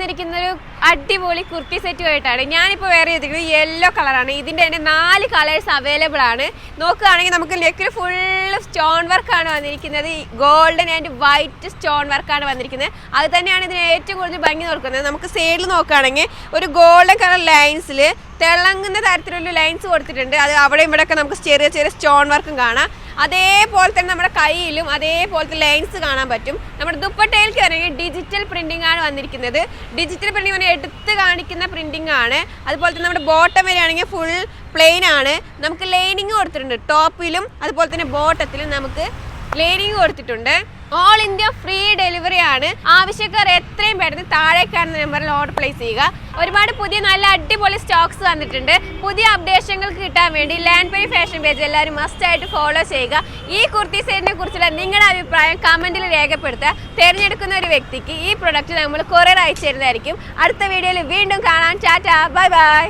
വന്നിരിക്കുന്ന ഒരു അടിപൊളി കുർത്തി സെറ്റുമായിട്ടാണ്. ഞാനിപ്പോൾ വേറെ ചെയ്തിരിക്കുന്നത് യെല്ലോ കളറാണ്. ഇതിൻ്റെ തന്നെ 4 കളേഴ്സ് അവൈലബിൾ ആണ്. നോക്കുകയാണെങ്കിൽ നമുക്ക് നെക്കിൽ ഫുള്ള് സ്റ്റോൺ വർക്കാണ് വന്നിരിക്കുന്നത്. ഗോൾഡൻ ആൻഡ് വൈറ്റ് സ്റ്റോൺ വർക്കാണ് വന്നിരിക്കുന്നത്. അത് തന്നെയാണ് ഇതിന് ഏറ്റവും കൂടുതൽ ഭംഗി നോക്കുന്നത്. നമുക്ക് സൈഡിൽ നോക്കുകയാണെങ്കിൽ ഒരു ഗോൾഡൻ കളർ ലൈൻസിൽ തിളങ്ങുന്ന തരത്തിലുള്ള ലൈൻസ് കൊടുത്തിട്ടുണ്ട്. അത് അവിടെ ഇവിടെയൊക്കെ നമുക്ക് ചെറിയ ചെറിയ സ്റ്റോൺ വർക്കും കാണാം. അതേപോലെ തന്നെ നമ്മുടെ കയ്യിലും അതേപോലത്തെ ലൈൻസ് കാണാൻ പറ്റും. നമ്മുടെ ദുപ്പട്ടയിലേക്ക് ആണെങ്കിൽ ഡിജിറ്റൽ പ്രിന്റിംഗ് ആണ് വന്നിരിക്കുന്നത്. ഡിജിറ്റൽ പ്രിന്റിംഗ് പറഞ്ഞാൽ എടുത്ത് കാണിക്കുന്ന പ്രിന്റിംഗ് ആണ്. അതുപോലെ തന്നെ നമ്മുടെ ബോട്ടം വരെയാണെങ്കിൽ ഫുൾ പ്ലെയിൻ ആണ്. നമുക്ക് ലൈനിങ് കൊടുത്തിട്ടുണ്ട്. ടോപ്പിലും അതുപോലെ തന്നെ ബോട്ടത്തിലും നമുക്ക് ലൈനിങ് കൊടുത്തിട്ടുണ്ട്. ഓൾ ഇന്ത്യ ഫ്രീ ഡെലിവറി ആണ്. ആവശ്യക്കാർ എത്രയും പെട്ടെന്ന് താഴെ കാണുന്ന നമ്പറിൽ ഓർഡർ പ്ലേസ് ചെയ്യുക. ഒരുപാട് പുതിയ നല്ല അടിപൊളി സ്റ്റോക്സ് വന്നിട്ടുണ്ട്. പുതിയ അപ്ഡേഷനുകൾ കിട്ടാൻ വേണ്ടി ലാൻഡ് പേജ് ഫാഷൻ പേജ് എല്ലാവരും മസ്റ്റ് ആയിട്ട് ഫോളോ ചെയ്യുക. ഈ കുർത്തി സെറ്റിനെ കുറിച്ചുള്ള നിങ്ങളുടെ അഭിപ്രായം കമന്റിൽ രേഖപ്പെടുത്തുക. തിരഞ്ഞെടുക്കുന്ന ഒരു വ്യക്തിക്ക് ഈ പ്രൊഡക്റ്റ് നമ്മൾ കൊറിയർ അയച്ചു തരുന്നതായിരിക്കും. അടുത്ത വീഡിയോയിൽ വീണ്ടും കാണാം. Tata, bye bye.